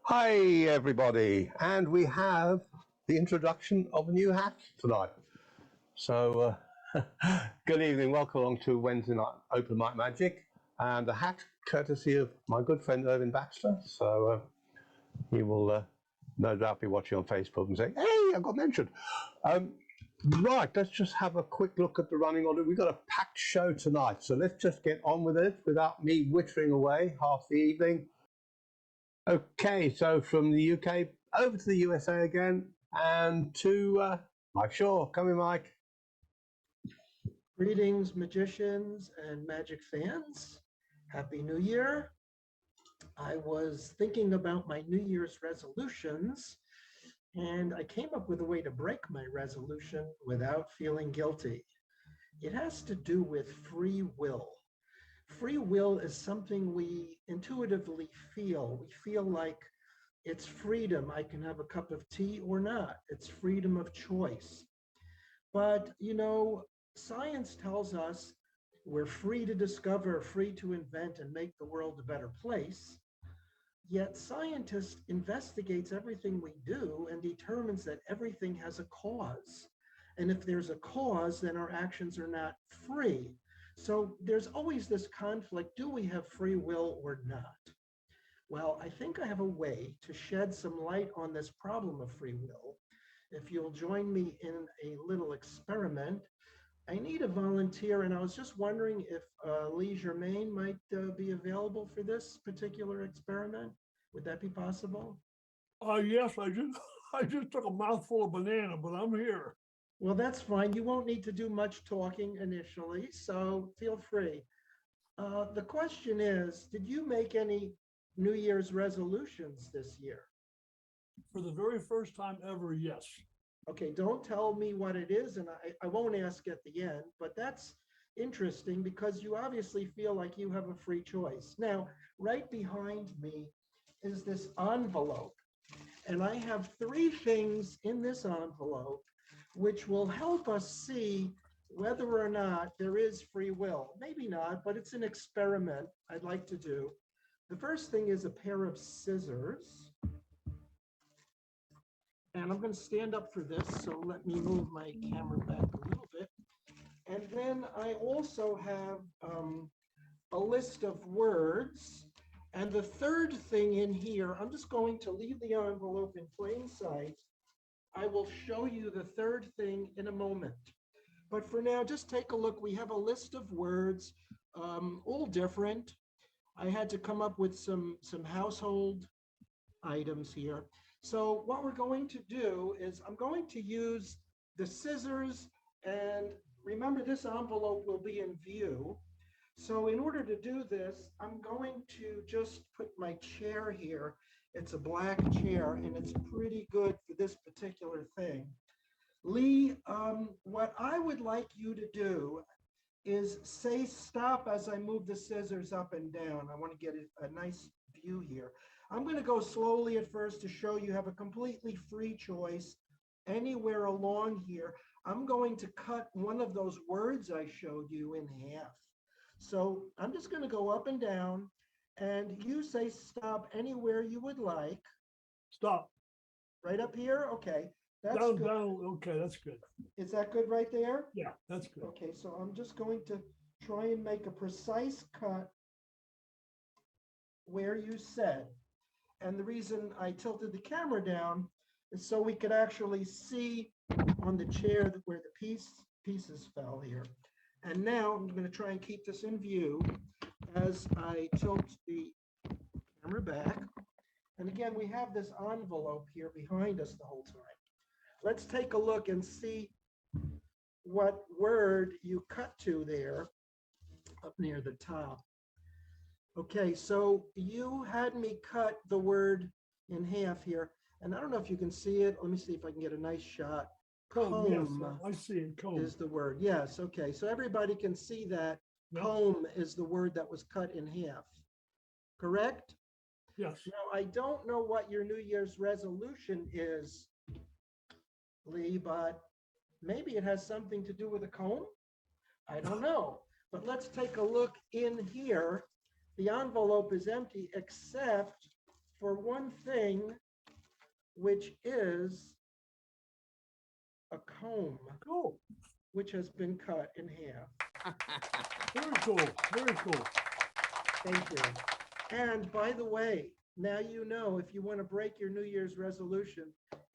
Hi, everybody, and we have the introduction of a new hat tonight. So, good evening. Welcome along to Wednesday night Open Mic Magic, and the hat courtesy of my good friend Irvin Baxter. So, he will no doubt be watching on Facebook and saying, "Hey, I got mentioned." Um, right, let's just have a quick look at the running order. We've got a packed show tonight, so let's just get on with it without me wittering away half the evening. Okay, so from the UK over to the USA again and to Mike Shaw. Come in, Mike. Greetings, magicians and magic fans. Happy New Year. I was thinking about my New Year's resolutions, and I came up with a way to break my resolution without feeling guilty. It has to do with free will. Free will is something we intuitively feel. We feel like it's freedom. I can have a cup of tea or not. It's freedom of choice. But, science tells us we're free to discover, free to invent, and make the world a better place. Yet scientists investigates everything we do and determines that everything has a cause. And if there's a cause, then our actions are not free. So there's always this conflict. Do we have free will or not? Well, I think I have a way to shed some light on this problem of free will. If you'll join me in a little experiment, I need a volunteer, and I was just wondering if Lee Germain might be available for this particular experiment. Would that be possible? Yes, I just took a mouthful of banana, but I'm here. Well, that's fine. You won't need to do much talking initially, so feel free. The question is, did you make any New Year's resolutions this year? For the very first time ever, yes. Okay, don't tell me what it is, and I won't ask at the end, but that's interesting because you obviously feel like you have a free choice. Now, right behind me is this envelope, and I have three things in this envelope which will help us see whether or not there is free will. Maybe not, but it's an experiment I'd like to do. The first thing is a pair of scissors. And I'm going to stand up for this, so let me move my camera back a little bit. And then I also have a list of words. And the third thing in here, I'm just going to leave the envelope in plain sight. I will show you the third thing in a moment. But for now, just take a look. We have a list of words, all different. I had to come up with some household items here. So what we're going to do is I'm going to use the scissors, and remember this envelope will be in view. So in order to do this, I'm going to just put my chair here. It's a black chair and it's pretty good for this particular thing. Lee, what I would like you to do is say stop as I move the scissors up and down. I want to get a nice view here. I'm going to go slowly at first to show you have a completely free choice anywhere along here. I'm going to cut one of those words I showed you in half. So I'm just going to go up and down, and you say stop anywhere you would like. Stop. Right up here? Okay. That's down, good. down. Okay, that's good. Is that good right there? Yeah, that's good. Okay, so I'm just going to try and make a precise cut where you said. And the reason I tilted the camera down is so we could actually see on the chair where the pieces fell here. And now I'm going to try and keep this in view as I tilt the camera back. And again, we have this envelope here behind us the whole time. Let's take a look and see what word you cut to there up near the top. Okay, so you had me cut the word in half here, and I don't know if you can see it. Let me see if I can get a nice shot. Comb, yes, I see it. Comb is the word. Yes, okay. So everybody can see that. Yep. Comb is the word that was cut in half. Correct? Yes. Now, I don't know what your New Year's resolution is, Lee, but maybe it has something to do with a comb. I don't know. But let's take a look in here. The envelope is empty except for one thing, which is a comb, Cool. which has been cut in half. Very cool. Very cool. Thank you. And by the way, now you know if you want to break your New Year's resolution,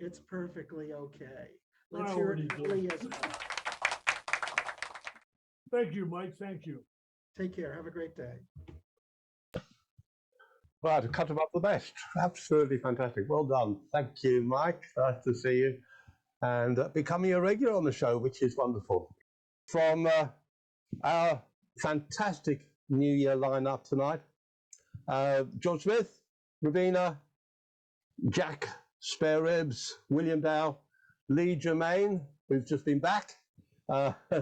it's perfectly okay. Let's hear it for Leah's one. Thank you, Mike. Thank you. Take care. Have a great day. Right, to cut above the best. Absolutely fantastic. Well done. Thank you, Mike. Nice to see you. And becoming a regular on the show, which is wonderful. From our fantastic New Year lineup tonight, John Smith, Ravina, Jack Spare Ribs, William Dow, Lee Germain, who's just been back,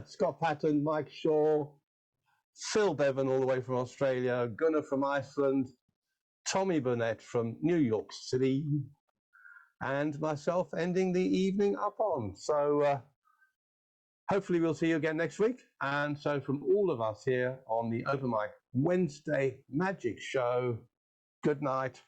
Scott Patton, Mike Shaw, Phil Bevan all the way from Australia, Gunnar from Iceland, Tommy Burnett from New York City, and myself ending the evening up on. So hopefully we'll see you again next week. And so from all of us here on the Open Mic Wednesday Magic Show, good night.